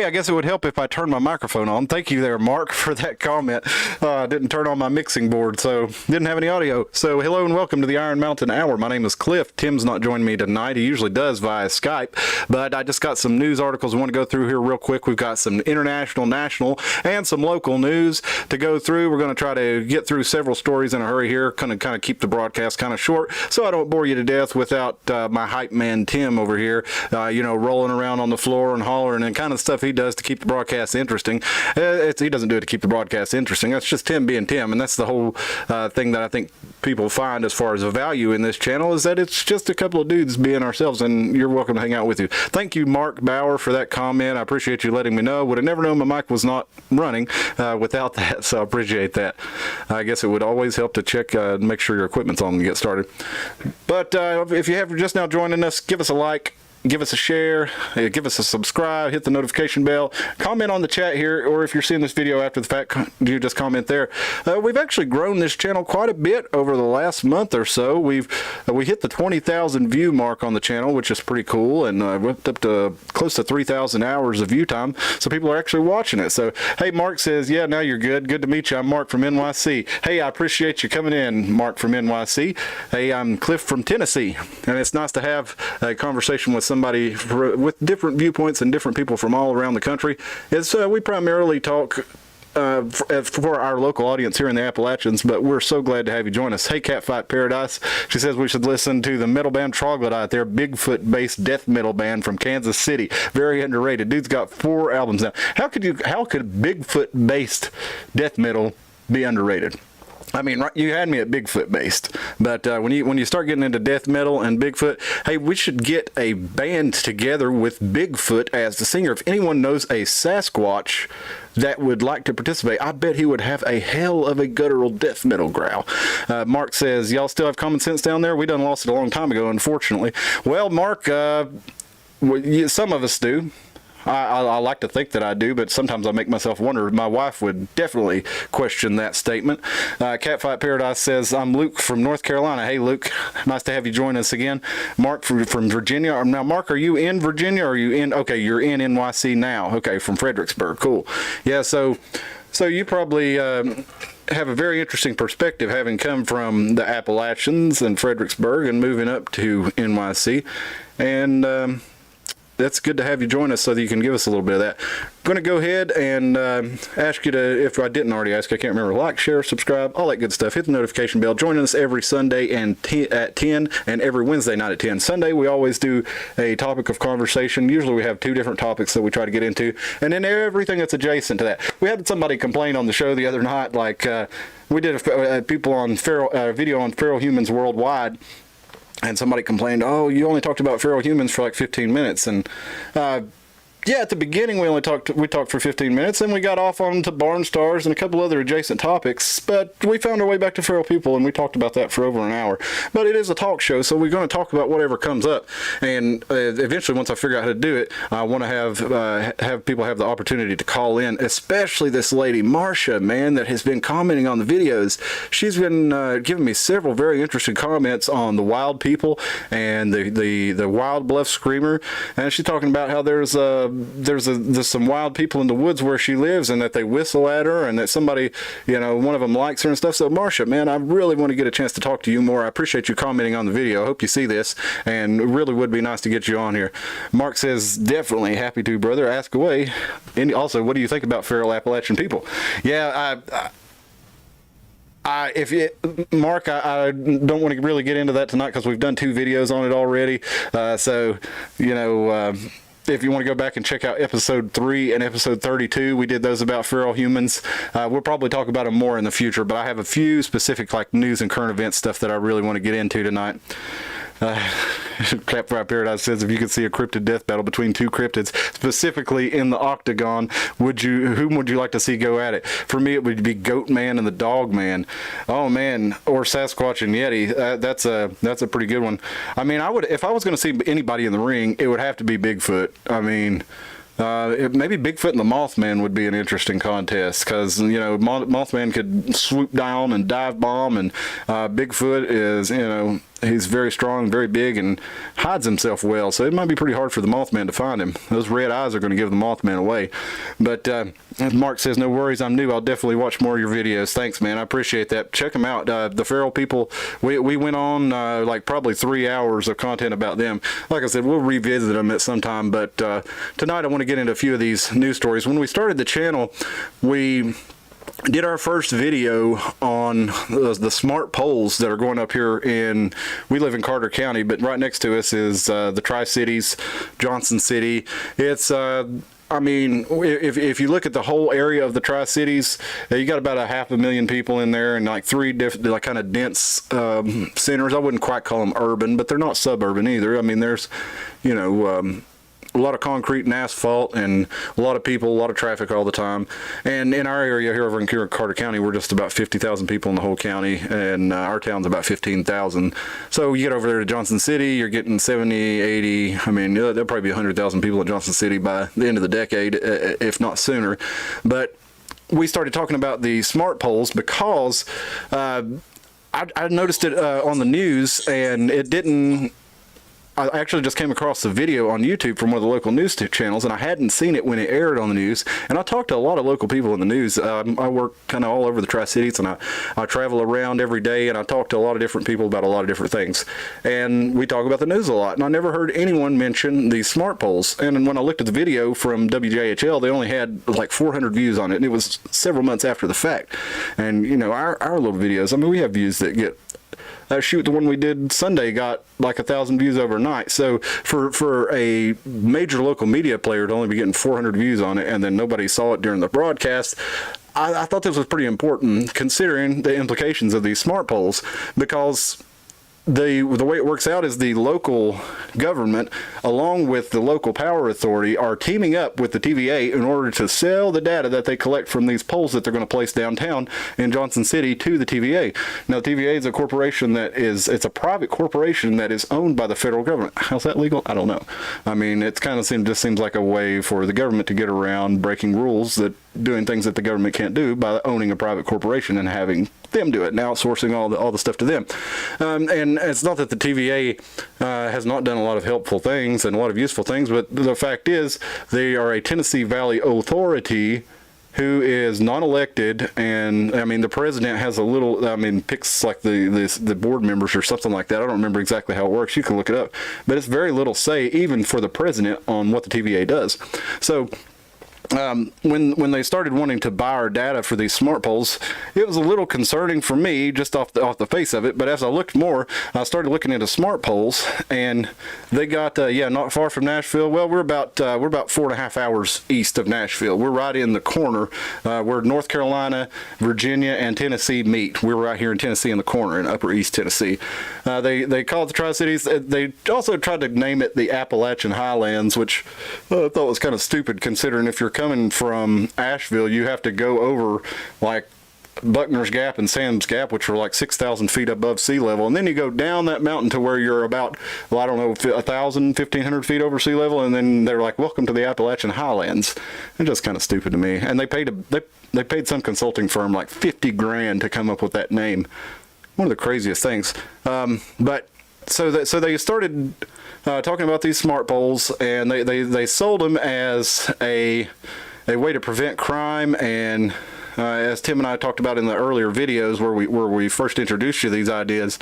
Hey, I guess it would help if I turned my microphone on. Thank you there, Mark, for that comment. I didn't turn on my mixing board, so didn't have any audio. So hello and welcome to the Iron Mountain Hour. My name is Cliff. Tim's not joining me tonight. He usually does via Skype, but I just got some news articles I want to go through here real quick. We've got some international, national, and some local news to go through. We're going to try to get through several stories in a hurry here, kind of keep the broadcast kind of short, so I don't bore you to death without my hype man Tim over here, rolling around on the floor and hollering and kind of stuff he does to keep the broadcast interesting. He doesn't do it to keep the broadcast interesting. That's just Tim being Tim, and that's the whole thing that I think people find as far as a value in this channel, is that it's just a couple of dudes being ourselves, and you're welcome to hang out with you. Thank you, Mark Bauer, for that comment. I appreciate you letting me know. Would have never known my mic was not running without that, so I appreciate that. I guess it would always help to check, make sure your equipment's on to get started. But if you have just now joining us, give us a like, give us a share, give us a subscribe, hit the notification bell, comment on the chat here, or if you're seeing this video after the fact, you just comment there. We've actually grown this channel quite a bit over the last month or so. We hit the 20,000 view mark on the channel, which is pretty cool, and we're up to close to 3,000 hours of view time, so people are actually watching it. So, hey, Mark says, yeah, now you're good. Good to meet you. I'm Mark from NYC. Hey, I appreciate you coming in, Mark from NYC. Hey, I'm Cliff from Tennessee, and it's nice to have a conversation with somebody with different viewpoints and different people from all around the country. We primarily talk for our local audience here in the Appalachians, but we're so glad to have you join us. Hey, Catfight Paradise, she says we should listen to the metal band Troglodyte. They're a Bigfoot-based death metal band from Kansas City. Very underrated. Dude's got 4 albums now. How could Bigfoot-based death metal be underrated? I mean, you had me at Bigfoot based, but when you start getting into death metal and Bigfoot, hey, we should get a band together with Bigfoot as the singer. If anyone knows a Sasquatch that would like to participate, I bet he would have a hell of a guttural death metal growl. Mark says, y'all still have common sense down there? We done lost it a long time ago, unfortunately. Well, Mark, some of us do. I like to think that I do, but sometimes I make myself wonder. My wife would definitely question that statement. Catfight Paradise says, I'm Luke from North Carolina. Hey, Luke, nice to have you join us again. Mark from Virginia. Now, Mark, are you in Virginia, or are you in, okay, you're in NYC now. Okay, from Fredericksburg. Cool. Yeah, so you probably have a very interesting perspective, having come from the Appalachians and Fredericksburg and moving up to NYC. And that's good to have you join us so that you can give us a little bit of that. I'm going to go ahead and ask you to, if I didn't already ask, I can't remember, like, share, subscribe, all that good stuff. Hit the notification bell. Join us every Sunday at 10 and every Wednesday night at 10. Sunday, we always do a topic of conversation. Usually we have 2 different topics that we try to get into, and then everything that's adjacent to that. We had somebody complain on the show the other night, like we did a video on feral humans worldwide, and somebody complained, oh, you only talked about feral humans for like 15 minutes. And yeah, at the beginning we talked for 15 minutes, and we got off on to barn stars and a couple other adjacent topics, but we found our way back to feral people, and we talked about that for over an hour. But it is a talk show, so we're going to talk about whatever comes up, and eventually, once I figure out how to do it, I want to have people have the opportunity to call in, especially this lady Marcia, man, that has been commenting on the videos. She's been giving me several very interesting comments on the wild people and the Wild Bluff Screamer, and she's talking about how there's some wild people in the woods where she lives, and that they whistle at her, and that somebody, one of them likes her and stuff. So, Marcia, man, I really want to get a chance to talk to you more. I appreciate you commenting on the video. I hope you see this, and it really would be nice to get you on here. Mark says, definitely happy to, brother. Ask away. And also, what do you think about feral Appalachian people? Yeah, Mark, I don't want to really get into that tonight because we've done 2 videos on it already. If you want to go back and check out episode 3 and episode 32, we did those about feral humans. We'll probably talk about them more in the future, but I have a few specific like news and current event stuff that I really want to get into tonight. Catfight Paradise says, if you could see a cryptid death battle between 2 cryptids, specifically in the octagon, whom would you like to see go at it? For me, it would be Goat Man and the Dog Man. Oh man, or Sasquatch and Yeti. That's a pretty good one. I mean, if I was going to see anybody in the ring, it would have to be Bigfoot. I mean, maybe Bigfoot and the Mothman would be an interesting contest, because Mothman could swoop down and dive bomb, and Bigfoot is he's very strong, very big, and hides himself well. So it might be pretty hard for the Mothman to find him. Those red eyes are going to give the Mothman away. But Mark says, no worries, I'm new. I'll definitely watch more of your videos. Thanks, man. I appreciate that. Check them out. The Feral People, we went on like probably 3 hours of content about them. Like I said, we'll revisit them at some time. But tonight I want to get into a few of these news stories. When we started the channel, we did our first video on the smart poles that are going up here we live in Carter County, but right next to us is the Tri-Cities, Johnson City. It's I mean, if you look at the whole area of the Tri-Cities, you got about 500,000 people in there, and like 3 different, like kind of dense centers. I wouldn't quite call them urban, but they're not suburban either. I mean, there's, you know, a lot of concrete and asphalt, and a lot of people, a lot of traffic all the time. And in our area here over in Carter County, we're just about 50,000 people in the whole county, and our town's about 15,000. So you get over there to Johnson City, you're getting 70, 80, I mean, there'll probably be 100,000 people in Johnson City by the end of the decade, if not sooner. But we started talking about the smart poles because I noticed it on the news, and it didn't. I actually just came across the video on YouTube from one of the local news channels, and I hadn't seen it when it aired on the news. And I talked to a lot of local people in the news. I work kind of all over the Tri-Cities, and I travel around every day, and I talk to a lot of different people about a lot of different things. And we talk about the news a lot, and I never heard anyone mention these smart poles. And when I looked at the video from WJHL, they only had like 400 views on it, and it was several months after the fact. And, you know, our little videos, I mean, we have views that get... shoot, the one we did Sunday got like 1,000 views overnight. So for a major local media player to only be getting 400 views on it, and then nobody saw it during the broadcast, I thought this was pretty important considering the implications of these smart poles, because the way it works out is the local government, along with the local power authority, are teaming up with the TVA in order to sell the data that they collect from these poles that they're going to place downtown in Johnson City to the TVA. Now, the TVA is a corporation it's a private corporation that is owned by the federal government. How's that legal? I don't know. I mean, it kind of just seems like a way for the government to get around breaking rules, doing things that the government can't do, by owning a private corporation and having them do it and outsourcing all the stuff to them. And it's not that the TVA has not done a lot of helpful things and a lot of useful things, but the fact is they are a Tennessee Valley authority who is non-elected, and I mean the president has a little, I mean, picks like the board members or something like that. I don't remember exactly how it works. You can look it up, but it's very little say even for the president on what the TVA does. So when they started wanting to buy our data for these smart poles, it was a little concerning for me just off the face of it. But as I looked more, I started looking into smart poles, and they got not far from Nashville. Well, we're about 4.5 hours east of Nashville. We're right in the corner where North Carolina, Virginia, and Tennessee meet. We're right here in Tennessee in the corner in Upper East Tennessee. They call it the Tri-Cities. They also tried to name it the Appalachian Highlands, which I thought was kind of stupid, considering if you're coming from Asheville, you have to go over like Buckner's Gap and Sam's Gap, which are like 6,000 feet above sea level, and then you go down that mountain to where you're about, well, I don't know, 1,000, 1,500 feet over sea level, and then they're like, welcome to the Appalachian Highlands. It's just kind of stupid to me. And they paid some consulting firm like 50 grand to come up with that name. One of the craziest things. But so they started talking about these smart poles, and they sold them as a way to prevent crime. And as Tim and I talked about in the earlier videos where we first introduced you to these ideas,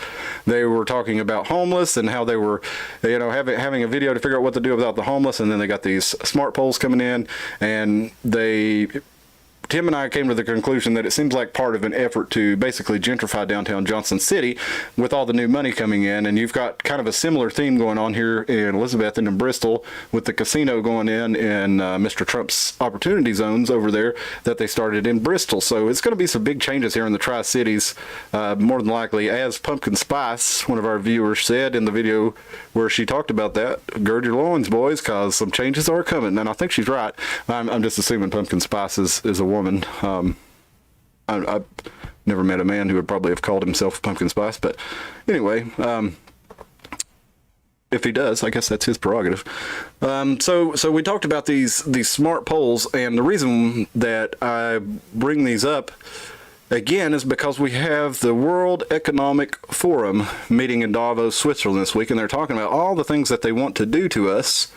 they were talking about homeless and how they were, you know, having a video to figure out what to do about the homeless, and then they got these smart poles coming in, and Tim and I came to the conclusion that it seems like part of an effort to basically gentrify downtown Johnson City with all the new money coming in. And you've got kind of a similar theme going on here in Elizabeth and in Bristol with the casino going in Mr. Trump's opportunity zones over there that they started in Bristol. So it's going to be some big changes here in the Tri-Cities, more than likely. As Pumpkin Spice, one of our viewers, said in the video where she talked about that, gird your loins, boys, because some changes are coming. And I think she's right. I'm just assuming Pumpkin Spice is a woman. I've never met a man who would probably have called himself Pumpkin Spice, but anyway, if he does, I guess that's his prerogative. So we talked about these smart poles, and the reason that I bring these up again, is because we have the World Economic Forum meeting in Davos, Switzerland this week, and they're talking about all the things that they want to do to us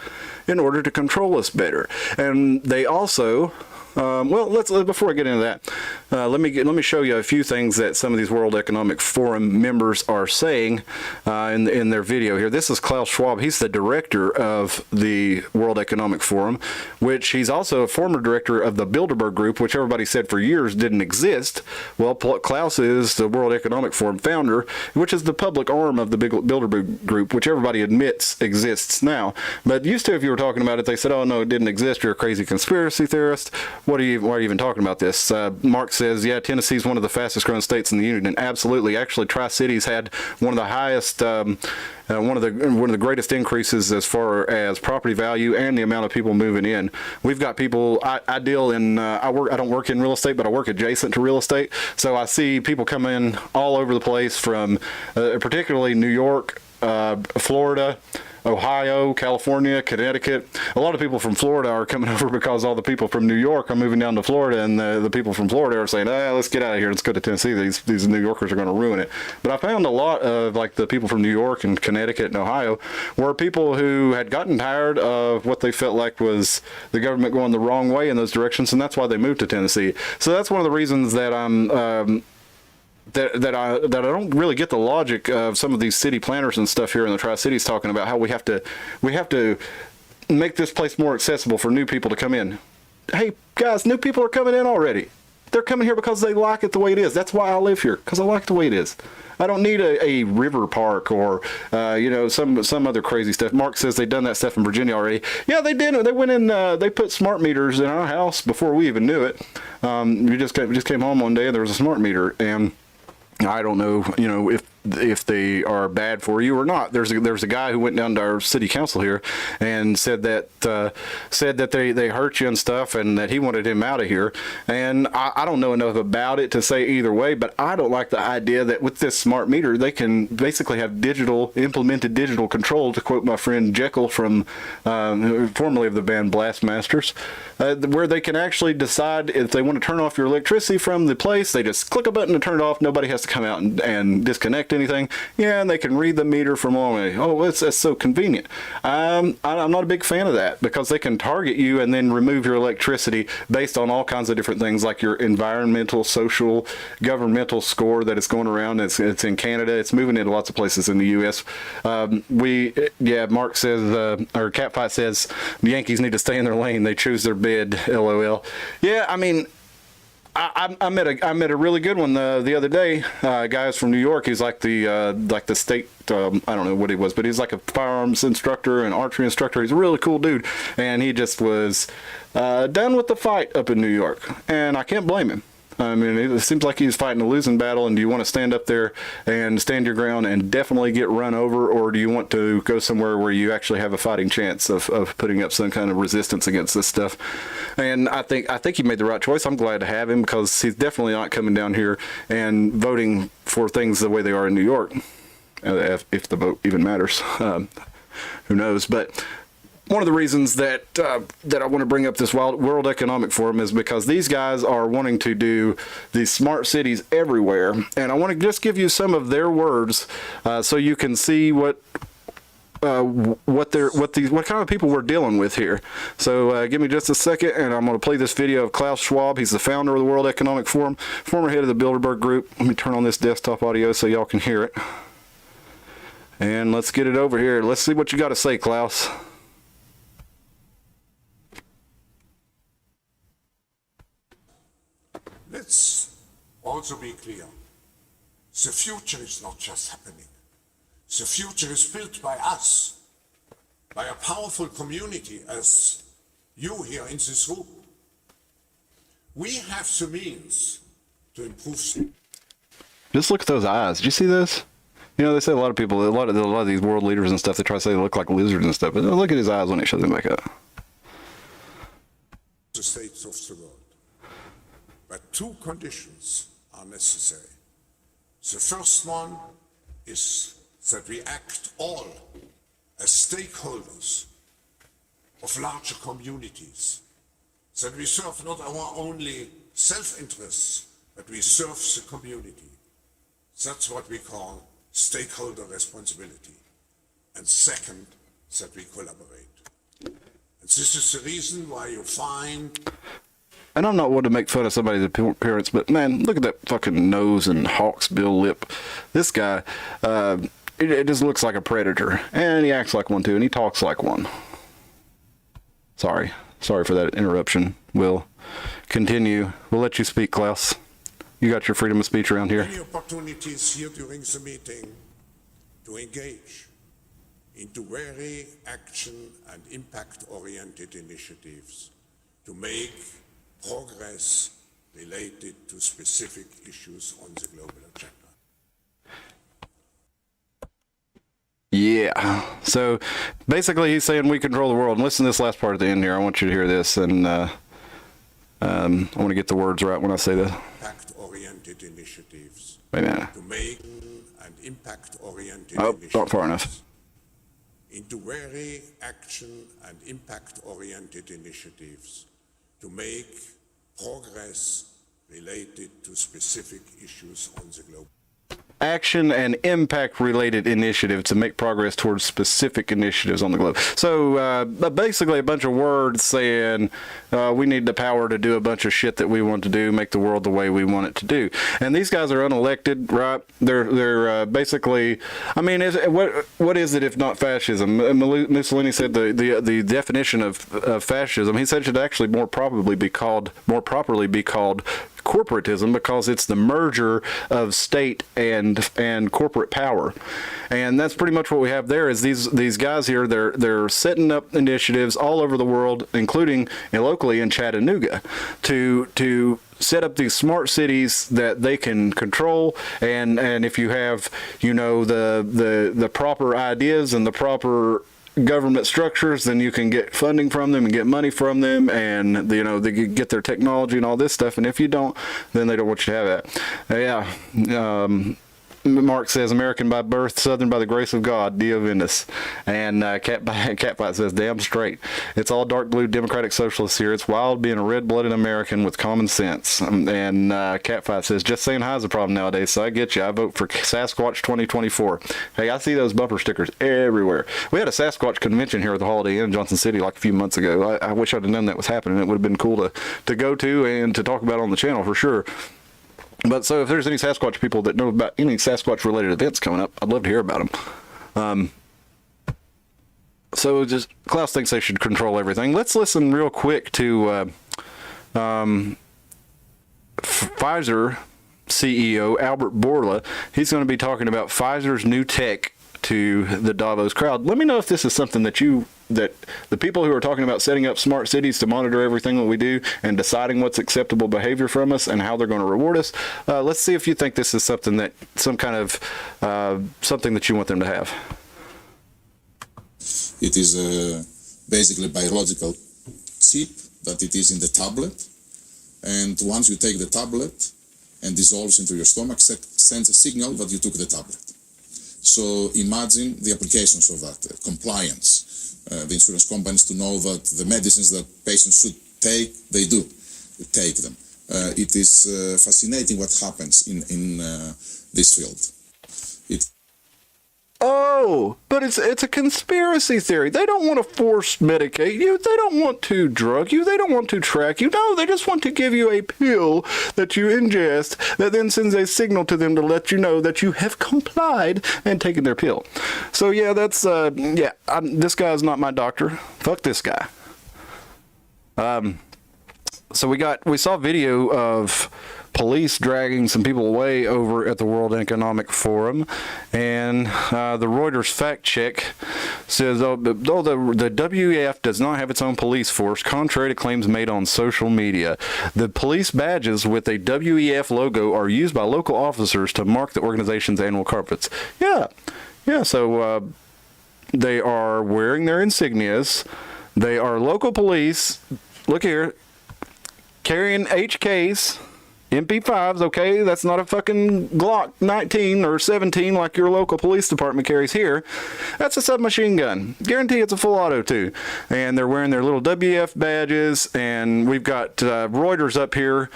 in order to control us better. And they also, well, before I get into that, let me show you a few things that some of these World Economic Forum members are saying in their video here. This is Klaus Schwab. He's the director of the World Economic Forum, which he's also a former director of the Bilderberg Group, which everybody said for years didn't exist. Well, Klaus is the World Economic Forum founder, which is the public arm of the Bilderberg Group, which everybody admits exists now. But used to, if you were talking about it, they said, "Oh no, it didn't exist. You're a crazy conspiracy theorist. Why are you even talking about this?" Mark says, yeah, Tennessee's one of the fastest growing states in the union, and absolutely. Actually, Tri-Cities had one of the highest, one of the greatest increases as far as property value and the amount of people moving in. We've got people. I deal in. I don't work in real estate, but I work adjacent to real estate, so I see people come in all over the place from, particularly New York, Florida, Ohio, California, Connecticut. A lot of people from Florida are coming over because all the people from New York are moving down to Florida, and the people from Florida are saying, let's get out of here, let's go to Tennessee. These New Yorkers are going to ruin it. But I found a lot of like the people from New York and Connecticut and Ohio were people who had gotten tired of what they felt like was the government going the wrong way in those directions, and that's why they moved to Tennessee. So that's one of the reasons that I'm that I don't really get the logic of some of these city planners and stuff here in the Tri-Cities talking about how we have to make this place more accessible for new people to come in. Hey guys, new people are coming in already. They're coming here because they like it the way it is. That's why I live here, because I like the way it is. I don't need a river park or some other crazy stuff. Mark says they've done that stuff in Virginia already. Yeah, they did. They went in. They put smart meters in our house before we even knew it. We just came home one day and there was a smart meter, and I don't know, if they are bad for you or not. There's a guy who went down to our city council here and said that they hurt you and stuff, and that he wanted him out of here. And I don't know enough about it to say either way, but I don't like the idea that with this smart meter they can basically have implemented digital control, to quote my friend Jekyll from formerly of the band Blastmasters, where they can actually decide if they want to turn off your electricity from the place. They just click a button to turn it off. Nobody has to come out and disconnect anything. Yeah, and they can read the meter from long way. Oh, that's so convenient. I'm not a big fan of that, because they can target you and then remove your electricity based on all kinds of different things, like your environmental, social, governmental score that is going around. It's in Canada. It's moving into lots of places in the U.S. Mark says, or Catfight says, the Yankees need to stay in their lane. They choose their bed. LOL. Yeah, I mean, I met a really good one the other day. Guys from New York. He's like the state. I don't know what he was, but he's like a firearms instructor and archery instructor. He's a really cool dude, and he just was done with the fight up in New York, and I can't blame him. I mean, it seems like he's fighting a losing battle, and do you want to stand up there and stand your ground and definitely get run over, or do you want to go somewhere where you actually have a fighting chance of putting up some kind of resistance against this stuff? And I think he made the right choice. I'm glad to have him, because he's definitely not coming down here and voting for things the way they are in New York, if the vote even matters. Who knows? But one of the reasons that I want to bring up this World Economic Forum is because these guys are wanting to do these smart cities everywhere, and I want to just give you some of their words so you can see what kind of people we're dealing with here. So give me just a second, and I'm going to play this video of Klaus Schwab. He's the founder of the World Economic Forum, former head of the Bilderberg Group. Let me turn on this desktop audio so y'all can hear it, and let's get it over here. Let's see what you got to say, Klaus. Let's also be clear. The future is not just happening. The future is built by us, by a powerful community as you here in this room. We have the means to improve things. Just look at those eyes. Did you see this? They say a lot of these world leaders and stuff, they try to say they look like lizards and stuff, but look at his eyes when he shows them back up. The states of the world. But two conditions are necessary. The first one is that we act all as stakeholders of larger communities, that we serve not our only self-interests, but we serve the community. That's what we call stakeholder responsibility. And second, that we collaborate. And this is the reason why you find... And I'm not one to make fun of somebody's appearance, but man, look at that fucking nose and hawksbill lip. This guy, it just looks like a predator. And he acts like one too, and he talks like one. Sorry for that interruption. We'll continue. We'll let you speak, Klaus. You got your freedom of speech around here. Many opportunities here during the meeting to engage into very action and impact-oriented initiatives to make progress related to specific issues on the global agenda. Yeah. So basically he's saying we control the world. And listen to this last part at the end here. I want you to hear this. And I want to get the words right when I say this. Impact-oriented initiatives. Wait a minute. To make an impact-oriented initiatives. Not far enough. Into very action and impact-oriented initiatives to make progress related to specific issues on the globe. Action and impact related initiative to make progress towards specific initiatives on the globe. So basically a bunch of words saying we need the power to do a bunch of shit that we want to do, make the world the way we want it to do. And these guys are unelected, right? They're basically, I mean, what is it if not fascism? Mussolini said the definition of fascism, he said it should actually more properly be called corporatism, because it's the merger of state and corporate power. And that's pretty much what we have there. Is these guys here, they're setting up initiatives all over the world, including locally in Chattanooga, to set up these smart cities that they can control. And if you have, you know, the proper ideas and the proper government structures, then you can get funding from them and get money from them, and you know, they get their technology and all this stuff. And if you don't, then they don't want you to have that. Mark says, American by birth, Southern by the grace of God, Dio Venus. And Catfight says, damn straight. It's all dark blue Democratic Socialists here. It's wild being a red-blooded American with common sense. And Catfight says, just saying hi is a problem nowadays, so I get you. I vote for Sasquatch 2024. Hey, I see those bumper stickers everywhere. We had a Sasquatch convention here at the Holiday Inn in Johnson City like a few months ago. I wish I'd have known that was happening. It would have been cool to go to and to talk about on the channel for sure. But so if there's any Sasquatch people that know about any Sasquatch related events coming up, I'd love to hear about them. So just Klaus thinks they should control everything. Let's listen real quick to Pfizer CEO Albert Bourla. He's going to be talking about Pfizer's new tech to the Davos crowd. Let me know if this is something that the people who are talking about setting up smart cities to monitor everything that we do and deciding what's acceptable behavior from us and how they're going to reward us. Let's see if you think this is something that something that you want them to have. It is basically a biological chip that it is in the tablet, and once you take the tablet and dissolves into your stomach, sends a signal that you took the tablet. So imagine the applications of that, compliance. The insurance companies to know that the medicines that patients should take, they do take them. It is fascinating what happens in this field. Oh, but it's a conspiracy theory. They don't want to force medicate you. They don't want to drug you. They don't want to track you. No, they just want to give you a pill that you ingest that then sends a signal to them to let you know that you have complied and taken their pill. So yeah, that's this guy's not my doctor. Fuck this guy. So we saw video of police dragging some people away over at the World Economic Forum, and the Reuters fact check says, the WEF does not have its own police force, contrary to claims made on social media. The police badges with a WEF logo are used by local officers to mark the organization's annual carpets. Yeah, so they are wearing their insignias. They are local police. Look here, carrying HKs, MP5s, okay? That's not a fucking Glock 19 or 17 like your local police department carries here. That's a submachine gun. Guarantee it's a full auto too. And they're wearing their little WF badges, and we've got Reuters up here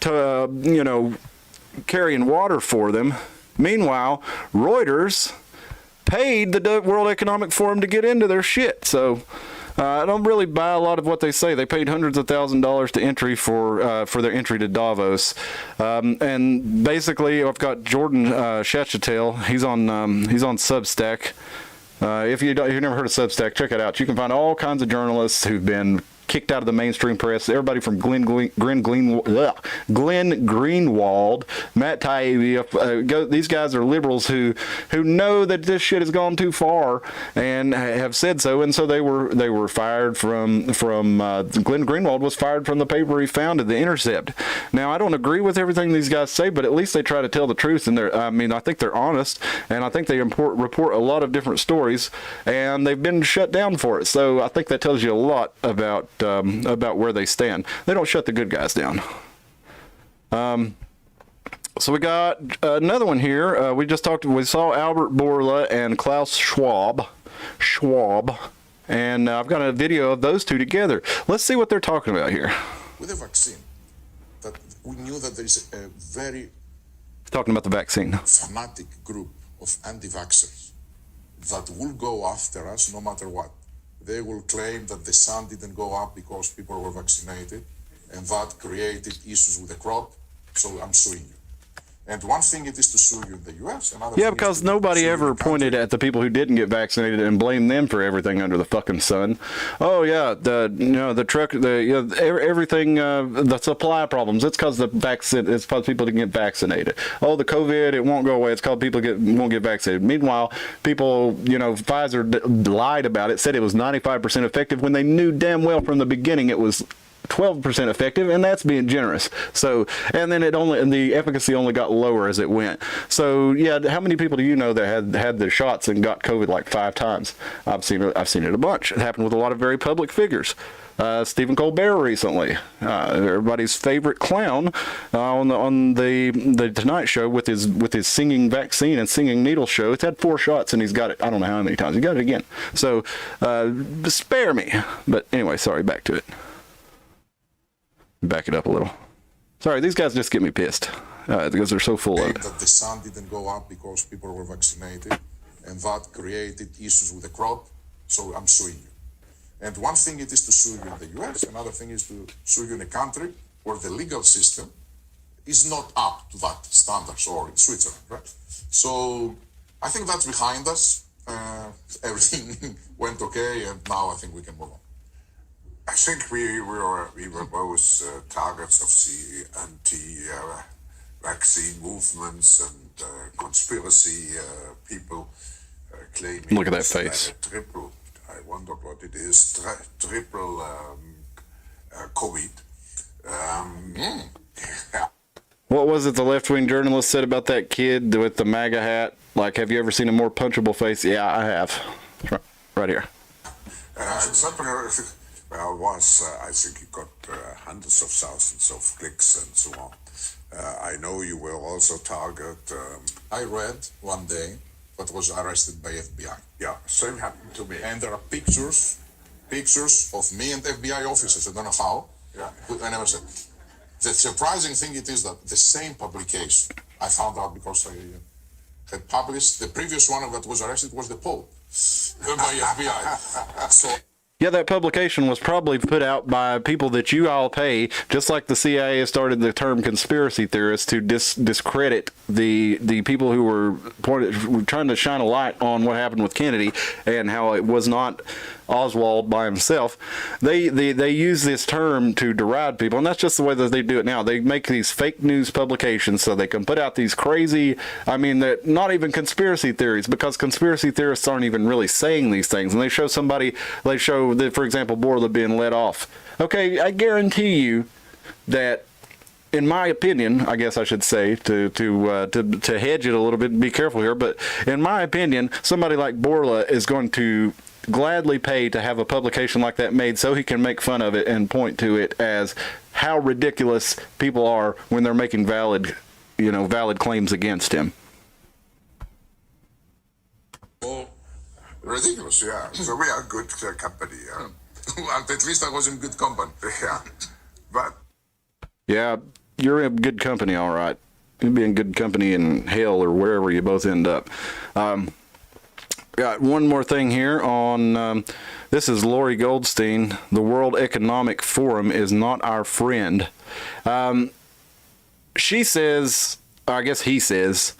to, carrying water for them. Meanwhile, Reuters paid the World Economic Forum to get into their shit. So I don't really buy a lot of what they say. They paid hundreds of $1,000s to entry for their entry to Davos, and basically I've got Jordan Schechatel. He's on Substack. If you've never heard of Substack, check it out. You can find all kinds of journalists who've been kicked out of the mainstream press. Everybody from Glenn Greenwald, Matt Taibbi. These guys are liberals who know that this shit has gone too far and have said so. And so they were fired from Glenn Greenwald was fired from the paper he founded, The Intercept. Now I don't agree with everything these guys say, but at least they try to tell the truth. And I think they're honest, and I think they report a lot of different stories, and they've been shut down for it. So I think that tells you a lot about where they stand. They don't shut the good guys down. So we got another one here. We saw Albert Bourla and Klaus Schwab, and I've got a video of those two together. Let's see what they're talking about here. With a vaccine, that we knew that there is a very Talking about the vaccine. fanatic group of anti-vaxxers that will go after us no matter what. They will claim that the sun didn't go up because people were vaccinated, and that created issues with the crop, so I'm suing you. And one thing it is to sue you in the U.S. Yeah, because nobody ever pointed at the people who didn't get vaccinated and blamed them for everything under the fucking sun. Oh yeah, the truck, everything, the supply problems. It's because the vaccine. It's because people didn't get vaccinated. Oh, the COVID, it won't go away. It's because people won't get vaccinated. Meanwhile, people, Pfizer lied about it, said it was 95% effective when they knew damn well from the beginning it was 12% effective, and that's being generous. So, and then the efficacy only got lower as it went. So, yeah, how many people do you know that had the shots and got COVID like 5 times? I've seen it a bunch. It happened with a lot of very public figures. Stephen Colbert recently, everybody's favorite clown, on the Tonight Show with his singing vaccine and singing needle show. It's had 4 shots and he's got it. I don't know how many times he got it again. So, spare me. But anyway, sorry. Back to it. Back it up a little. Sorry, these guys just get me pissed because they're so full of it. That the sun didn't go up because people were vaccinated, and that created issues with the crop, so I'm suing you. And one thing it is to sue you in the US, another thing is to sue you in a country where the legal system is not up to that standards, or in Switzerland, right? So I think that's behind us. Everything went okay, and now I think we can move on. I think we were both targets of the anti-vaccine movements and conspiracy people claiming. Look at that face. Triple. I wonder what it is. Triple COVID. What was it the left-wing journalist said about that kid with the MAGA hat? Like, have you ever seen a more punchable face? Yeah, I have. Right here. Well, I think he got hundreds of thousands of clicks and so on. I know you were also target. I read one day that was arrested by FBI. Yeah, same happened to me. And there are pictures of me and FBI officers. I don't know how. Yeah. I never said. The surprising thing it is that the same publication, I found out because I had published, the previous one that was arrested was the Pope by FBI. So. Yeah, that publication was probably put out by people that you all pay, just like the CIA started the term conspiracy theorists to discredit the people who were trying to shine a light on what happened with Kennedy and how it was not Oswald by himself. They use this term to deride people, and that's just the way that they do it now. They make these fake news publications so they can put out these crazy, that not even conspiracy theories, because conspiracy theorists aren't even really saying these things. And they show that, for example, Bourla being let off. Okay, I guarantee you that, in my opinion, I guess I should say, to hedge it a little bit and be careful here, but in my opinion, somebody like Bourla is going to gladly pay to have a publication like that made so he can make fun of it and point to it as how ridiculous people are when they're making valid claims against him. Well, ridiculous, yeah. So we are good company. At least I was in good company. Yeah. But yeah, you're in good company, all right. You'll be in good company in hell or wherever you both end up. Got one more thing here on, this is Lori Goldstein. The World Economic Forum is not our friend. She says, I guess he says,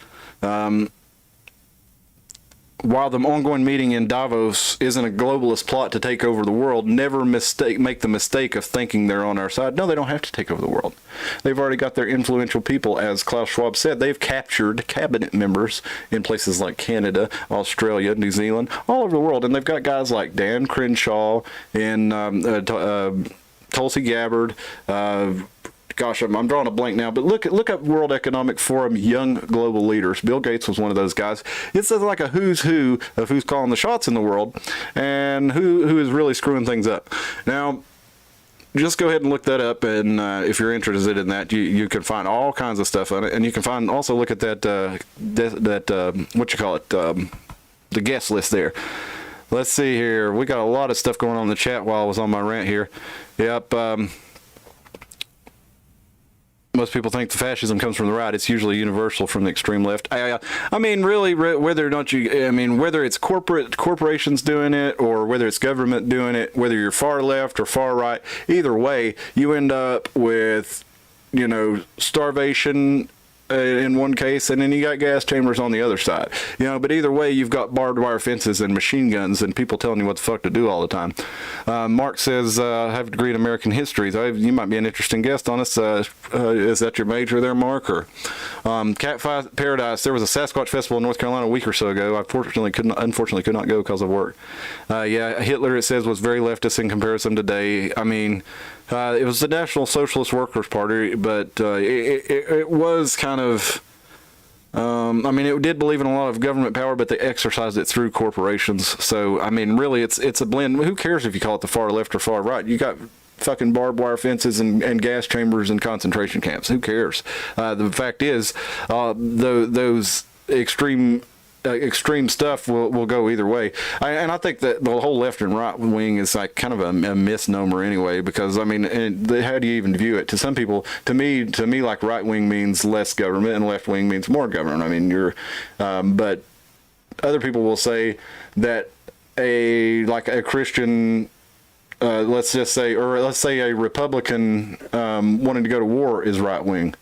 while the ongoing meeting in Davos isn't a globalist plot to take over the world, never make the mistake of thinking they're on our side. No, they don't have to take over the world. They've already got their influential people, as Klaus Schwab said. They've captured cabinet members in places like Canada, Australia, New Zealand, all over the world. And they've got guys like Dan Crenshaw and Tulsi Gabbard, gosh, I'm drawing a blank now, but look up World Economic Forum young global leaders. Bill Gates was one of those guys. It's like a who's who of who's calling the shots in the world and who is really screwing things up. Now, just go ahead and look that up, and if you're interested in that, you can find all kinds of stuff on it, and you can also look at that what you call it, the guest list there. Let's see here. We got a lot of stuff going on in the chat while I was on my rant here. Yep. Most people think the fascism comes from the right. It's usually universal from the extreme left. I mean, really, whether or not whether it's corporations doing it or whether it's government doing it, whether you're far left or far right, either way, you end up with, starvation in one case, and then you got gas chambers on the other side. But either way, you've got barbed wire fences and machine guns and people telling you what the fuck to do all the time. Mark says, I have a degree in American history. So you might be an interesting guest on us. Is that your major there, Mark? Or Cat Paradise, there was a Sasquatch festival in North Carolina a week or so ago. I unfortunately could not go because of work. Yeah, Hitler, it says, was very leftist in comparison today. I mean, it was the National Socialist Workers' Party, but it was kind of, it did believe in a lot of government power, but they exercised it through corporations. So, really, it's a blend. Who cares if you call it the far left or far right? You got fucking barbed wire fences and gas chambers and concentration camps. Who cares? The fact is, those extreme stuff will go either way. And I think that the whole left and right wing is like kind of a misnomer anyway, because how do you even view it? To some people, to me, like right wing means less government and left wing means more government. But other people will say that a Christian, let's say a Republican wanting to go to war is right wing.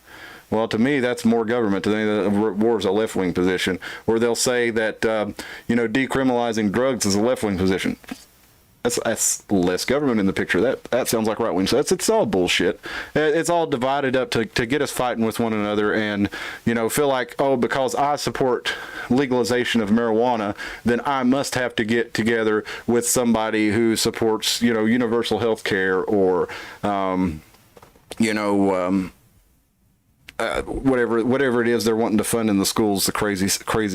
Well, to me, that's more government. To me, war is a left-wing position. Or they'll say that, decriminalizing drugs is a left-wing position. That's less government in the picture. That sounds like right-wing. So it's all bullshit. It's all divided up to get us fighting with one another and, feel like, because I support legalization of marijuana, then I must have to get together with somebody who supports, universal health care or, whatever it is they're wanting to fund in the schools, the crazy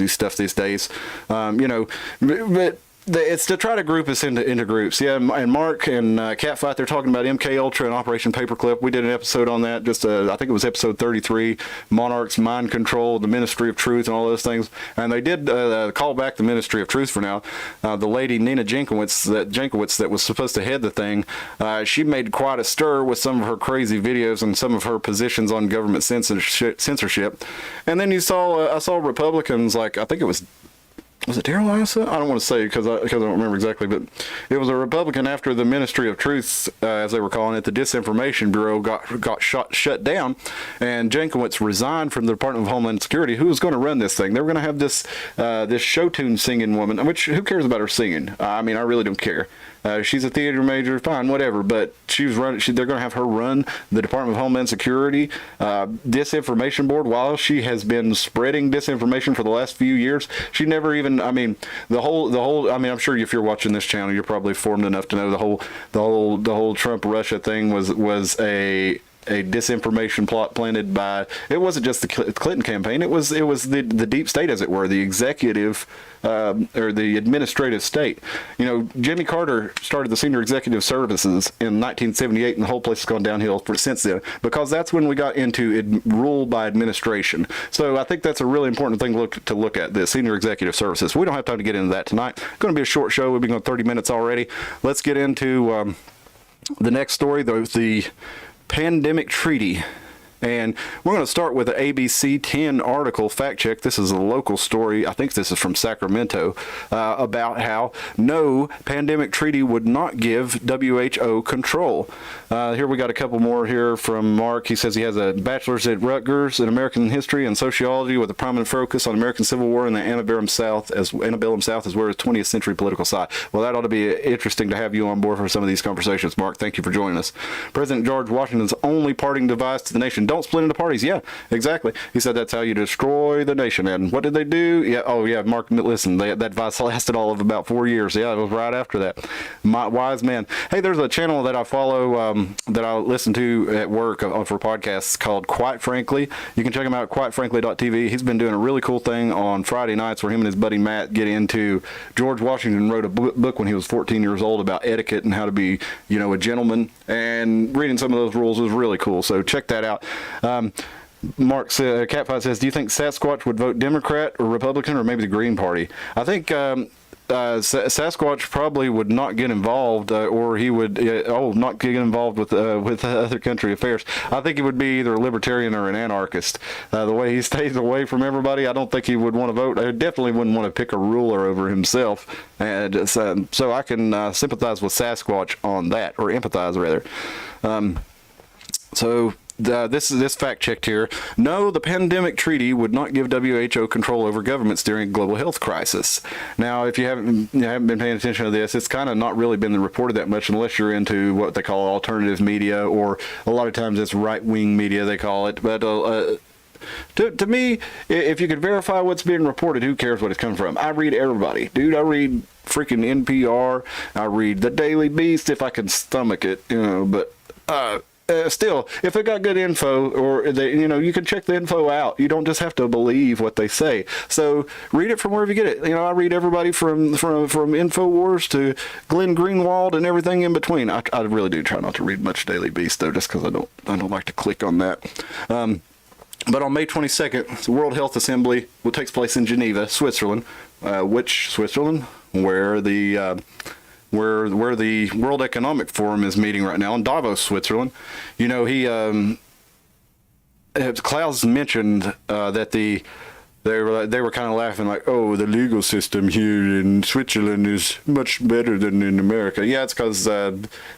stuff these days, but it's to try to group us into groups. Yeah, and Mark and Catfight, they're talking about MK Ultra and Operation Paperclip. We did an episode on that. I think it was episode 33, Monarchs, Mind Control, the Ministry of Truth, and all those things. And they did call back the Ministry of Truth for now. The lady Nina Jankowicz that was supposed to head the thing, she made quite a stir with some of her crazy videos and some of her positions on government censorship. And then I saw Republicans, like I think it was it Darrell Issa? I don't want to say because I don't remember exactly, but it was a Republican after the Ministry of Truth, as they were calling it, the Disinformation Bureau got shut down, and Jankowicz resigned from the Department of Homeland Security. Who was going to run this thing? They were going to have this show tune singing woman, which who cares about her singing? I really don't care. She's a theater major, fine, whatever. But they're going to have her run the Department of Homeland Security Disinformation Board while she has been spreading disinformation for the last few years. She never even. The whole. I'm sure if you're watching this channel, you're probably informed enough to know the whole Trump Russia thing was a disinformation plot planted by. It wasn't just the Clinton campaign. It was the deep state, as it were, the executive or the administrative state. Jimmy Carter started the Senior Executive Services in 1978, and the whole place has gone downhill since then, because that's when we got into rule by administration. So I think that's a really important thing to look at, the Senior Executive Services. We don't have time to get into that tonight. It's going to be a short show. We've been going 30 minutes already. Let's get into the next story, the Pandemic Treaty. And we're going to start with an ABC 10 article, fact check. This is a local story. I think this is from Sacramento, about how no pandemic treaty would not give WHO control. Here we got a couple more here from Mark. He says he has a bachelor's at Rutgers in American history and sociology with a prominent focus on American Civil War and the antebellum South, as well as 20th century political side. Well, that ought to be interesting to have you on board for some of these conversations, Mark. Thank you for joining us. President George Washington's only parting device to the nation: don't split into parties. Yeah, exactly. He said that's how you destroy the nation. And what did they do? Yeah. Oh, yeah. Mark, listen, that advice lasted all of about 4 years. Yeah, it was right after that. My wise man. Hey, there's a channel that I follow, that I listen to at work for podcasts called Quite Frankly. You can check him out at quitefrankly.tv. He's been doing a really cool thing on Friday nights where him and his buddy Matt get into George Washington wrote a book when he was 14 years old about etiquette and how to be, a gentleman. And reading some of those rules was really cool. So check that out. Mark Catfight says, do you think Sasquatch would vote Democrat or Republican or maybe the Green Party? I think Sasquatch probably would not get involved, or he would not get involved with other country affairs. I think he would be either a libertarian or an anarchist. The way he stays away from everybody, I don't think he would want to vote. I definitely wouldn't want to pick a ruler over himself. And so I can sympathize with Sasquatch on that, or empathize rather. This fact checked here. No, the pandemic treaty would not give WHO control over governments during a global health crisis. Now, if you haven't been paying attention to this, it's kind of not really been reported that much unless you're into what they call alternative media, or a lot of times it's right-wing media, they call it. But to me, if you could verify what's being reported, who cares what it's coming from? I read everybody. Dude, I read freaking NPR. I read the Daily Beast if I can stomach it, but still, if it got good info, or you can check the info out. You don't just have to believe what they say. So read it from wherever you get it. I read everybody from InfoWars to Glenn Greenwald and everything in between. I really do try not to read much Daily Beast though, just because I don't like to click on that. But on May 22nd, the World Health Assembly takes place in Geneva, Switzerland. Which Switzerland? Where the World Economic Forum is meeting right now in Davos, Switzerland. Klaus mentioned that they were kind of laughing like, oh, the legal system here in Switzerland is much better than in America. Yeah, it's because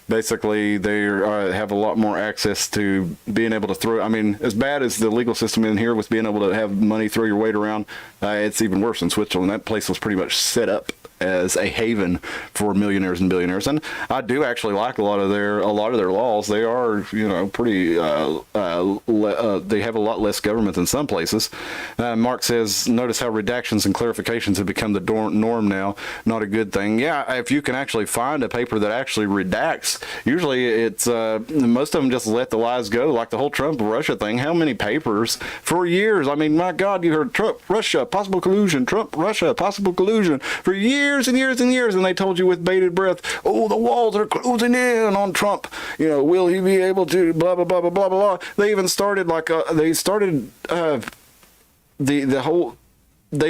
basically they have a lot more access to being able to throw. I mean, as bad as the legal system in here with being able to have money throw your weight around, it's even worse in Switzerland. That place was pretty much set up as a haven for millionaires and billionaires, and I do actually like a lot of their laws. They are, pretty. They have a lot less government than some places. Mark says, notice how redactions and clarifications have become the norm now. Not a good thing. Yeah, if you can actually find a paper that actually redacts, usually it's most of them just let the lies go, like the whole Trump-Russia thing. How many papers for years? I mean, my God, you heard Trump, Russia, possible collusion, Trump, Russia, possible collusion for years and years and years, and they told you with bated breath, oh, the walls are closing in on Trump. Will he be able to blah blah blah blah blah blah. They even started they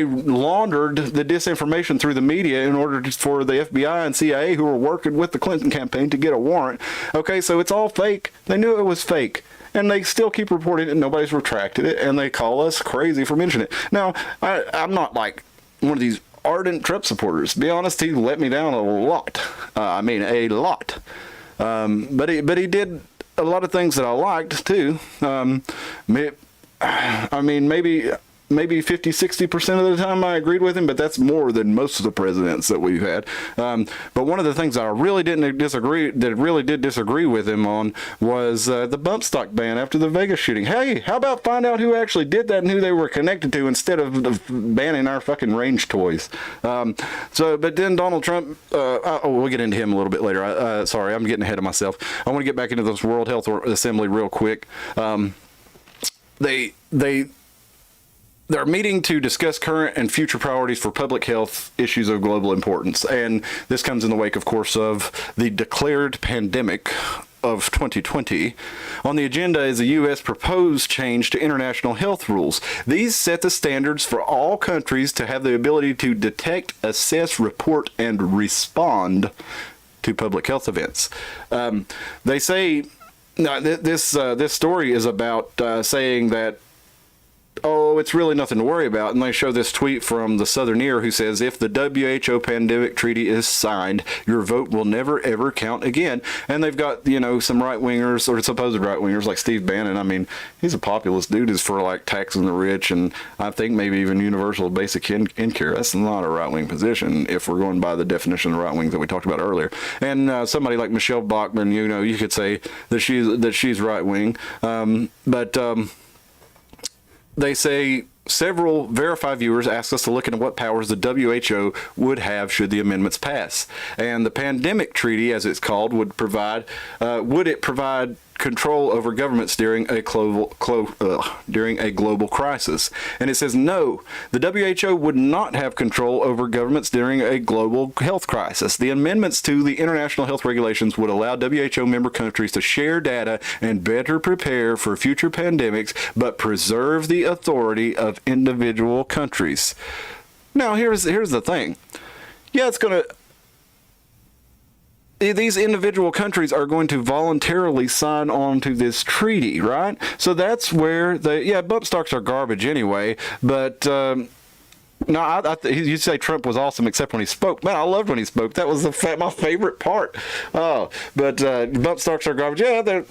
laundered the disinformation through the media in order for the FBI and CIA, who were working with the Clinton campaign, to get a warrant. Okay, so it's all fake. They knew it was fake, and they still keep reporting it, and nobody's retracted it, and they call us crazy for mentioning it. Now, I'm not like one of these ardent Trump supporters. To be honest, he let me down a lot. A lot. But he did a lot of things that I liked too. Maybe 50-60% of the time I agreed with him, but that's more than most of the presidents that we've had. But one of the things that I really did disagree with him on was the bump stock ban after the Vegas shooting. Hey, how about find out who actually did that and who they were connected to, instead of banning our fucking range toys. But then Donald Trump, we'll get into him a little bit later. Sorry, I'm getting ahead of myself. I want to get back into this World Health Assembly real quick. They're meeting to discuss current and future priorities for public health issues of global importance. And this comes in the wake, of course, of the declared pandemic of 2020. On the agenda is a U.S. proposed change to international health rules. These set the standards for all countries to have the ability to detect, assess, report, and respond to public health events. They say no, this story is about saying that, oh, it's really nothing to worry about. And they show this tweet from the Southerneer who says, if the WHO pandemic treaty is signed, your vote will never, ever count again. And they've got, some right-wingers or supposed right-wingers like Steve Bannon. I mean, he's a populist dude, is for like taxing the rich, and I think maybe even universal basic income. That's not a right-wing position if we're going by the definition of right-wing that we talked about earlier. And somebody like Michelle Bachmann, you could say that she's right-wing. But they say several verified viewers asked us to look into what powers the WHO would have should the amendments pass. And the pandemic treaty, as it's called, would provide control over governments during a global crisis. And it says no, the WHO would not have control over governments during a global health crisis. The amendments to the international health regulations would allow WHO member countries to share data and better prepare for future pandemics, but preserve the authority of individual countries. Now, here's the thing. Yeah, these individual countries are going to voluntarily sign on to this treaty, right? So that's where bump stocks are garbage anyway, but no, you say Trump was awesome except when he spoke. Man, I loved when he spoke. That was my favorite part. Oh, but bump stocks are garbage. Yeah, they're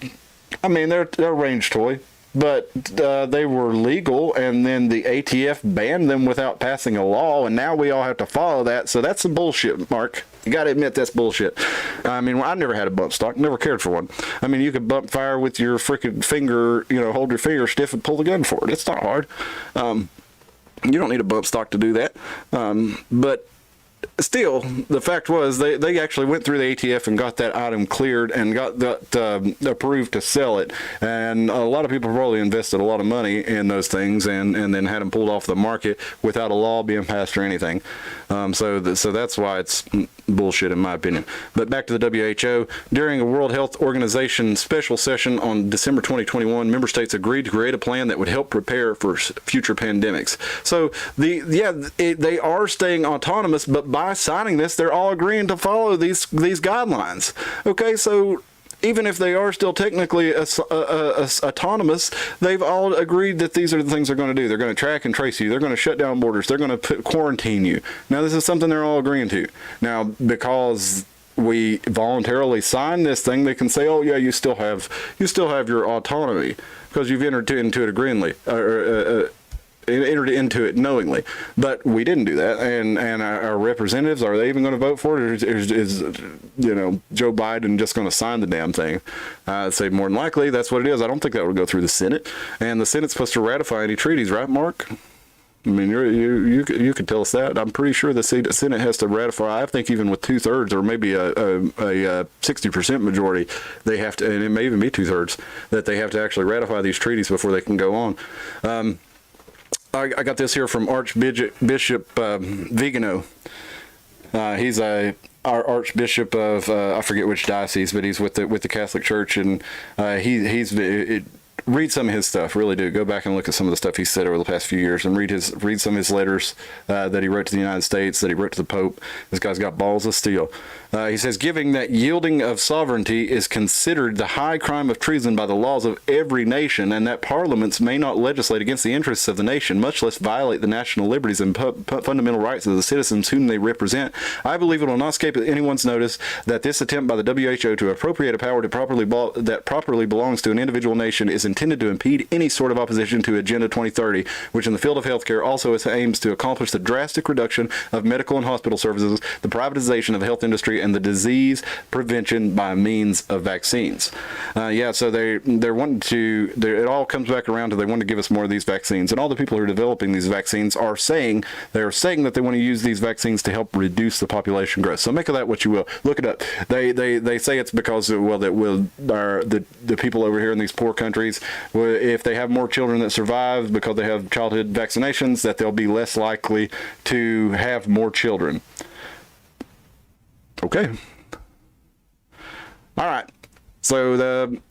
a range toy. But they were legal, and then the ATF banned them without passing a law, and now we all have to follow that. So that's some bullshit, Mark. You got to admit that's bullshit. I mean, I never had a bump stock, never cared for one. I mean, you could bump fire with your freaking finger, hold your finger stiff and pull the gun for it. It's not hard. You don't need a bump stock to do that. But still, the fact was they actually went through the ATF and got that item cleared and got that approved to sell it. And a lot of people probably invested a lot of money in those things and then had them pulled off the market without a law being passed or anything. So that's why it's bullshit in my opinion. But back to the WHO. During a World Health Organization special session on December 2021, member states agreed to create a plan that would help prepare for future pandemics. So they are staying autonomous, but by signing this, they're all agreeing to follow these guidelines. Okay, so even if they are still technically autonomous, they've all agreed that these are the things they're going to do. They're going to track and trace you. They're going to shut down borders. They're going to quarantine you. Now, this is something they're all agreeing to. Now, because we voluntarily sign this thing, they can say, "Oh yeah, you still have your autonomy because you've entered into it agreeingly." Entered into it knowingly, but we didn't do that. And our representatives, are they even going to vote for it, or is Joe Biden just going to sign the damn thing? I'd say more than likely that's what it is. I don't think that would go through the Senate, and the Senate's supposed to ratify any treaties, right, Mark? I mean, you could tell us that. I'm pretty sure the Senate has to ratify. I think even with 2/3 or maybe a 60% majority, they have to, and it may even be 2/3, that they have to actually ratify these treaties before they can go on. I got this here from Archbishop Vigano. He's our Archbishop of I forget which diocese, but he's with the Catholic Church, and read some of his stuff. Really do. Go back and look at some of the stuff he said over the past few years, and read some of his letters that he wrote to the United States, that he wrote to the Pope. This guy's got balls of steel. He says, giving that yielding of sovereignty is considered the high crime of treason by the laws of every nation, and that parliaments may not legislate against the interests of the nation, much less violate the national liberties and fundamental rights of the citizens whom they represent. I believe it will not escape anyone's notice that this attempt by the WHO to appropriate a power that properly belongs to an individual nation is intended to impede any sort of opposition to Agenda 2030, which in the field of healthcare also aims to accomplish the drastic reduction of medical and hospital services, the privatization of the health industry, and the disease prevention by means of vaccines. So they're wanting to. It all comes back around to they want to give us more of these vaccines, and all the people who are developing these vaccines are saying that they want to use these vaccines to help reduce the population growth. So make of that what you will. Look it up. They say it's because the people over here in these poor countries, if they have more children that survive because they have childhood vaccinations, that they'll be less likely to have more children. Okay. All right. So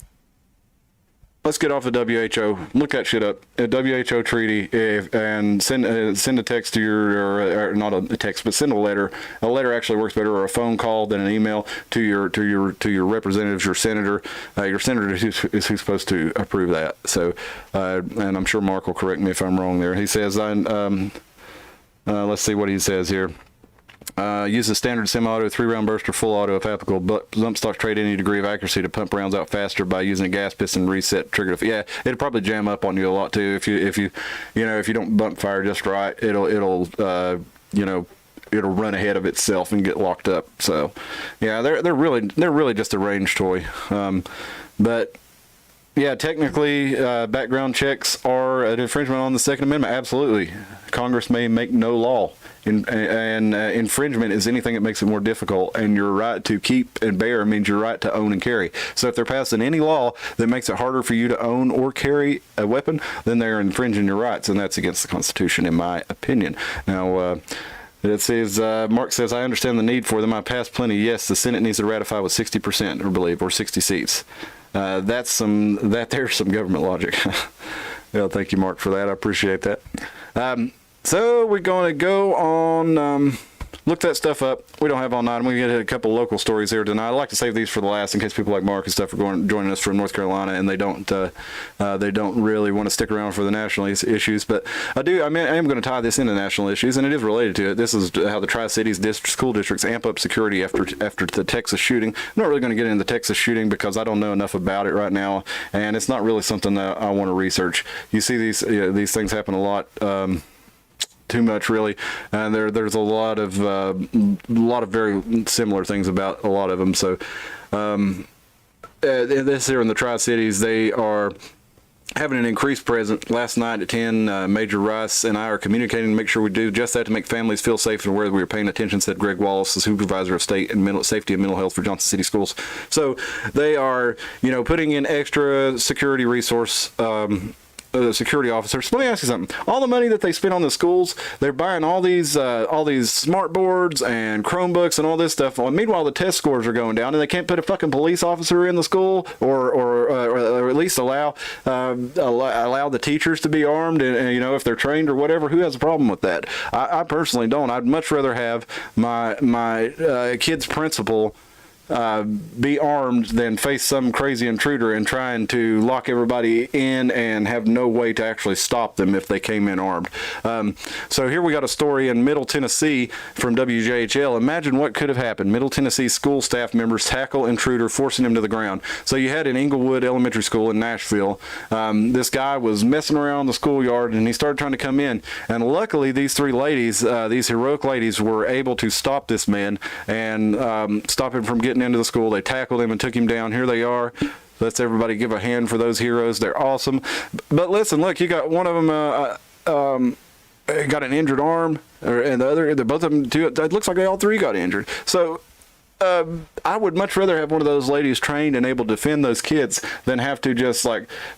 let's get off the WHO. Look that shit up. A WHO treaty, and send a text to or not a text, but send a letter. A letter actually works better, or a phone call than an email to your representatives, your senator. Your senator is who's supposed to approve that. So, and I'm sure Mark will correct me if I'm wrong there. He says, let's see what he says here. Use the standard semi-auto 3-round burst or full auto if applicable. But bump stocks trade any degree of accuracy to pump rounds out faster by using a gas piston reset trigger. Yeah, it'll probably jam up on you a lot too if you don't bump fire just right. It'll run ahead of itself and get locked up. So, yeah, they're really just a range toy. But yeah, technically, background checks are an infringement on the Second Amendment. Absolutely, Congress may make no law. And infringement is anything that makes it more difficult, and your right to keep and bear means your right to own and carry. So if they're passing any law that makes it harder for you to own or carry a weapon, then they're infringing your rights, and that's against the Constitution, in my opinion. Now, it says, Mark says, I understand the need for them. I passed plenty. Yes, the Senate needs to ratify with 60%, I believe, or 60 seats. There's some government logic. Well, thank you, Mark, for that. I appreciate that. So we're going to go on, look that stuff up. We don't have all night. We get a couple local stories here tonight. I like to save these for the last in case people like Mark and stuff are joining us from North Carolina and they don't really want to stick around for the national issues. But I am going to tie this into national issues, and it is related to it. This is how the Tri-Cities school districts amp up security after the Texas shooting. I'm not really going to get into the Texas shooting because I don't know enough about it right now, and it's not really something that I want to research. You see these things happen a lot. Too much, really, and there's a lot of very similar things about a lot of them. So this here in the Tri-Cities, they are having an increased presence. Last night at 10, Major Rice and I are communicating to make sure we do just that to make families feel safe and aware that we are paying attention, said Greg Wallace, the supervisor of state and safety and mental health for Johnson City Schools. So they are, putting in extra security resource, security officers. Let me ask you something. All the money that they spend on the schools, they're buying all these smart boards and Chromebooks and all this stuff. Well, meanwhile, the test scores are going down, and they can't put a fucking police officer in the school, or at least allow the teachers to be armed, and if they're trained or whatever. Who has a problem with that? I personally don't. I'd much rather have my kid's principal be armed than face some crazy intruder and trying to lock everybody in and have no way to actually stop them if they came in armed. So here we got a story in Middle Tennessee from WJHL. Imagine what could have happened. Middle Tennessee school staff members tackle intruder, forcing him to the ground. So you had in Inglewood Elementary School in Nashville, this guy was messing around the schoolyard, and he started trying to come in. And luckily, these three ladies, these heroic ladies, were able to stop this man and stop him from getting into the school. They tackled him and took him down. Here they are. Let's everybody give a hand for those heroes. They're awesome. But listen, look, you got one of them got an injured arm, and both of them, it looks like they all three got injured. So I would much rather have one of those ladies trained and able to defend those kids than have to just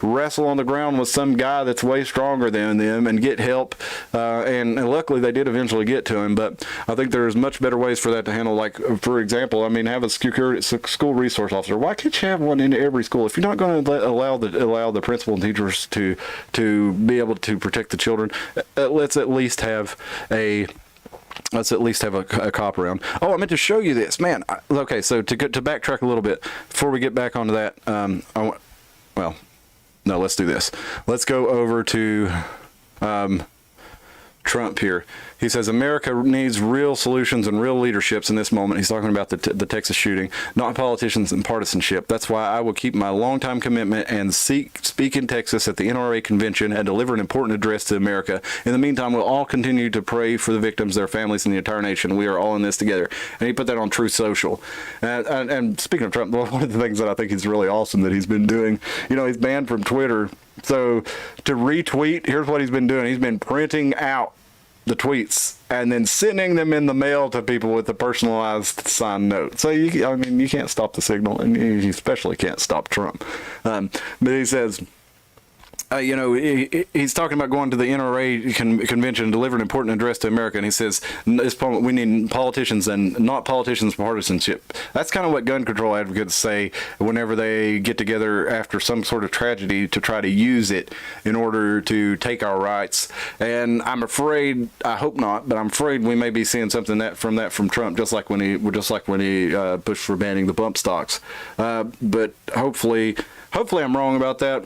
wrestle on the ground with some guy that's way stronger than them and get help. And luckily they did eventually get to him, but I think there's much better ways for that to handle. Like, for example, have a school resource officer. Why can't you have one in every school? If you're not going to allow the principal and teachers to be able to protect the children, let's at least have a cop around. Oh, I meant to show you this, man. Okay, so to backtrack a little bit before we get back onto that, let's do this. Let's go over to Trump here. He says America needs real solutions and real leaderships in this moment. He's talking about the Texas shooting, not politicians and partisanship. That's why I will keep my longtime commitment and speak in Texas at the NRA convention and deliver an important address to America. In the meantime, we'll all continue to pray for the victims, their families, and the entire nation. We are all in this together. And he put that on Truth Social. And speaking of Trump, one of the things that I think is really awesome that he's been doing, he's banned from Twitter. So to retweet, here's what he's been doing. He's been printing out the tweets and then sending them in the mail to people with a personalized signed note. So you can't stop the signal, and you especially can't stop Trump. But he says, he's talking about going to the NRA convention and deliver an important address to America, and he says we need politicians and not politicians partisanship. That's kind of what gun control advocates say whenever they get together after some sort of tragedy to try to use it in order to take our rights. And I'm afraid, I hope not, but I'm afraid we may be seeing something from Trump, just like when he pushed for banning the bump stocks. But hopefully I'm wrong about that.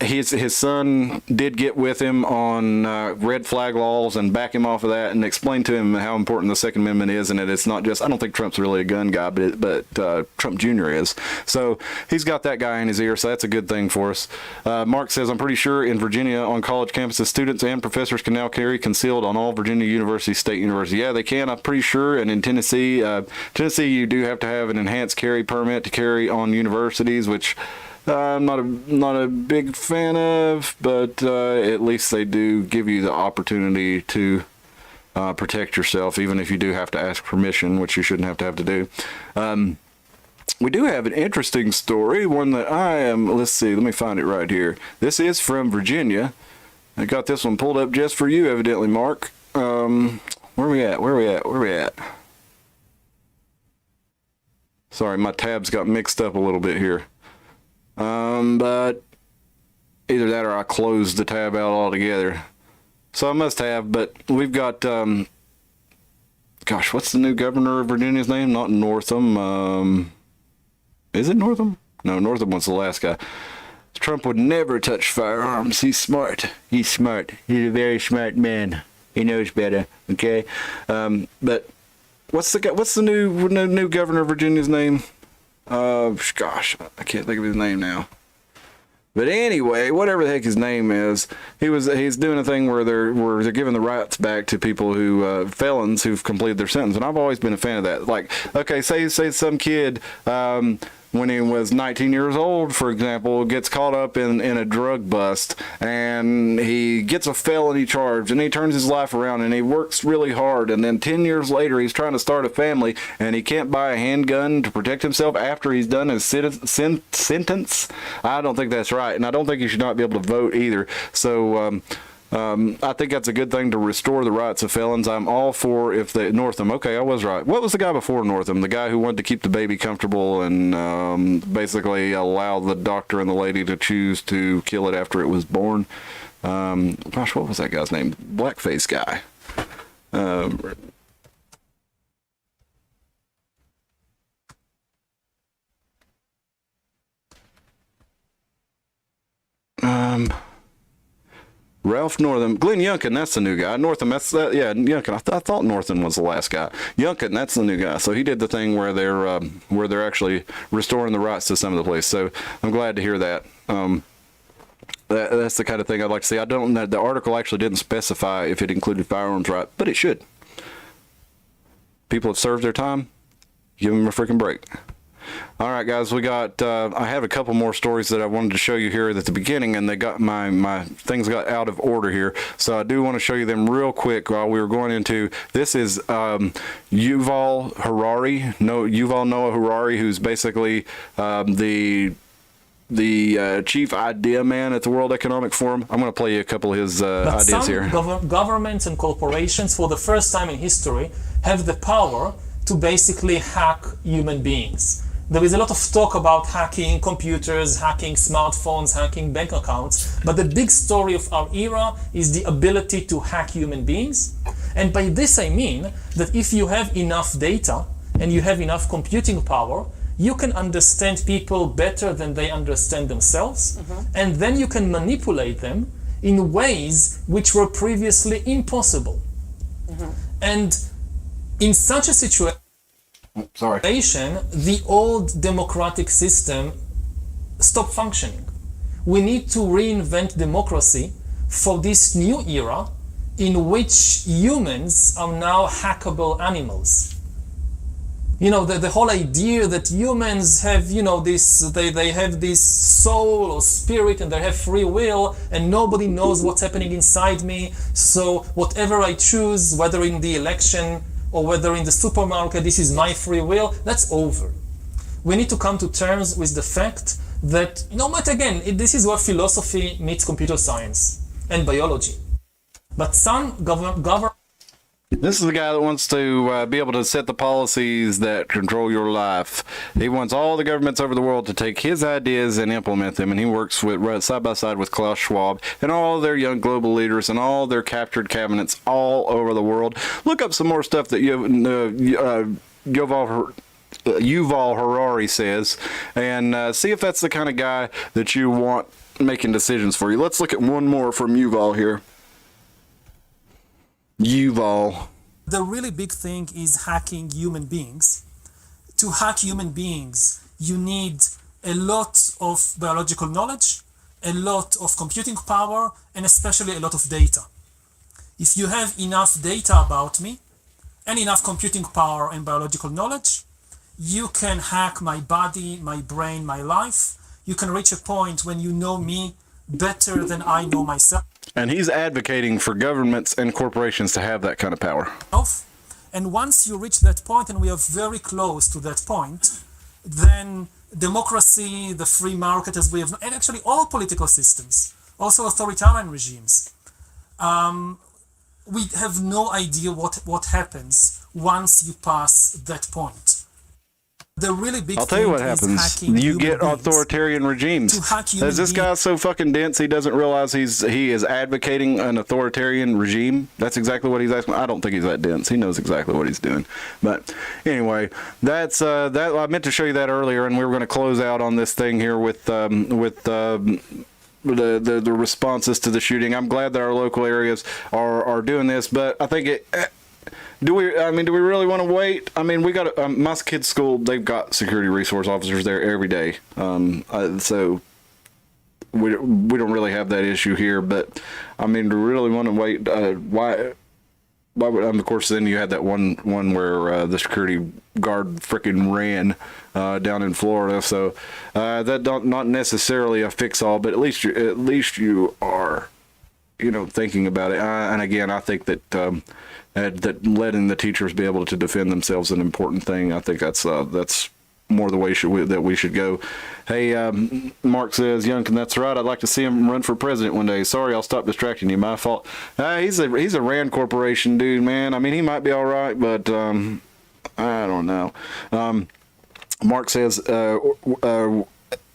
His son did get with him on red flag laws and back him off of that and explain to him how important the Second Amendment is, and that it's not just, I don't think Trump's really a gun guy, but Trump Jr. is. So he's got that guy in his ear, so that's a good thing for us. Mark says, I'm pretty sure in Virginia on college campuses, students and professors can now carry concealed on all Virginia universities, state universities. Yeah, they can, I'm pretty sure. And in Tennessee, you do have to have an enhanced carry permit to carry on universities, which I'm not a big fan of, but at least they do give you the opportunity to protect yourself, even if you do have to ask permission, which you shouldn't have to do. We do have an interesting story, one that let's see, let me find it right here. This is from Virginia. I got this one pulled up just for you, evidently, Mark. Where we at? Sorry, my tabs got mixed up a little bit here. But either that or I closed the tab out altogether. So I must have, but we've got, gosh, what's the new governor of Virginia's name? Not Northam. Is it Northam? No, Northam was the last guy. Trump would never touch firearms. He's smart. He's smart. He's a very smart man. He knows better. Okay. But what's the new governor of Virginia's name? Gosh, I can't think of his name now. But anyway, whatever the heck his name is, he's doing a thing where they're giving the rights back to people who felons who've completed their sentence, and I've always been a fan of that. Like, okay, say some kid when he was 19 years old, for example, gets caught up in a drug bust, and he gets a felony charge, and he turns his life around, and he works really hard, and then 10 years later, he's trying to start a family, and he can't buy a handgun to protect himself after he's done his sentence. I don't think that's right, and I don't think he should not be able to vote either. So, I think that's a good thing to restore the rights of felons. I'm all for Northam. Okay, I was right. What was the guy before Northam? The guy who wanted to keep the baby comfortable and basically allow the doctor and the lady to choose to kill it after it was born. Gosh, what was that guy's name? Blackface guy. Ralph Northam, Glenn Youngkin, that's the new guy. Northam, yeah, Youngkin. I thought Northam was the last guy. Youngkin, that's the new guy. So he did the thing where they're actually restoring the rights to some of the place. So I'm glad to hear that. That's the kind of thing I'd like to see. I don't know. The article actually didn't specify if it included firearms right, but it should. People have served their time. Give them a freaking break. All right, guys, we got, I have a couple more stories that I wanted to show you here at the beginning, and they got my things got out of order here. So I do want to show you them real quick while we were going into, this is Yuval Noah Harari, who's basically the chief idea man at the World Economic Forum. I'm going to play you a couple of his ideas here. Governments and corporations, for the first time in history, have the power to basically hack human beings. There is a lot of talk about hacking computers, hacking smartphones, hacking bank accounts, but the big story of our era is the ability to hack human beings. And by this I mean that if you have enough data and you have enough computing power, you can understand people better than they understand themselves, and then you can manipulate them in ways which were previously impossible. And in such a situation, the old democratic system stopped functioning. We need to reinvent democracy for this new era in which humans are now hackable animals. You know, the whole idea that humans have, you know, they have this soul or spirit and they have free will and nobody knows what's happening inside me. So whatever I choose, whether in the election or whether in the supermarket, this is my free will, that's over. We need to come to terms with the fact that, but again, this is where philosophy meets computer science and biology. But some government. This is the guy that wants to be able to set the policies that control your life. He wants all the governments over the world to take his ideas and implement them, and he works with side by side with Klaus Schwab and all their young global leaders and all their captured cabinets all over the world. Look up some more stuff that Yuval Harari says, and see if that's the kind of guy that you want making decisions for you. Let's look at one more from Yuval here. Yuval. The really big thing is hacking human beings. To hack human beings, you need a lot of biological knowledge, a lot of computing power, and especially a lot of data. If you have enough data about me and enough computing power and biological knowledge, you can hack my body, my brain, my life. You can reach a point when you know me better than I know myself. And he's advocating for governments and corporations to have that kind of power. And once you reach that point, and we are very close to that point, then democracy, the free market as we have, and actually all political systems, also authoritarian regimes, we have no idea what happens once you pass that point. The really big I'll tell you what happens. You get authoritarian regimes. Is this guy so fucking dense he doesn't realize he is advocating an authoritarian regime? That's exactly what he's asking. I don't think he's that dense. He knows exactly what he's doing. But anyway, that's that. I meant to show you that earlier, and we were going to close out on this thing here with the responses to the shooting. I'm glad that our local areas are doing this, but I think do we really want to wait? I mean, we got my kids' school. They've got security resource officers there every day, so we don't really have that issue here. But I mean, do we really want to wait? Why would? Of course, then you had that one where the security guard freaking ran down in Florida. So that not necessarily a fix all, but at least you are, thinking about it. And again, I think that. That letting the teachers be able to defend themselves is an important thing. I think that's more the way that we should go. Hey, Mark says, Youngkin, that's right. I'd like to see him run for president one day. Sorry, I'll stop distracting you. My fault. He's a Rand Corporation dude, man. I mean, he might be all right, but I don't know. Mark says,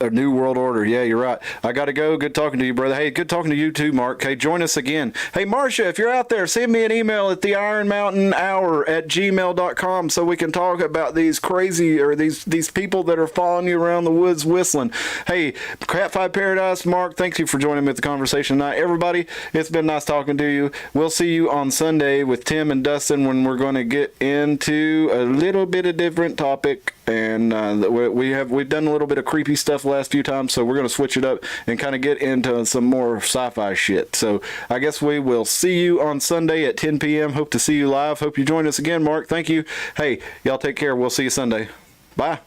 a new world order. Yeah, you're right. I got to go. Good talking to you, brother. Hey, good talking to you too, Mark. Hey, join us again. Hey, Marcia, if you're out there, send me an email at theironmountainhour@gmail.com so we can talk about these crazy or these people that are following you around the woods whistling. Hey, Cat5 Paradise, Mark, thank you for joining me at the conversation tonight. Everybody, it's been nice talking to you. We'll see you on Sunday with Tim and Dustin when we're going to get into a little bit of different topic. And we've done a little bit of creepy stuff last few times, so we're going to switch it up and kind of get into some more sci-fi shit. So I guess we will see you on Sunday at 10 p.m. Hope to see you live. Hope you join us again, Mark. Thank you. Hey, y'all take care. We'll see you Sunday. Bye.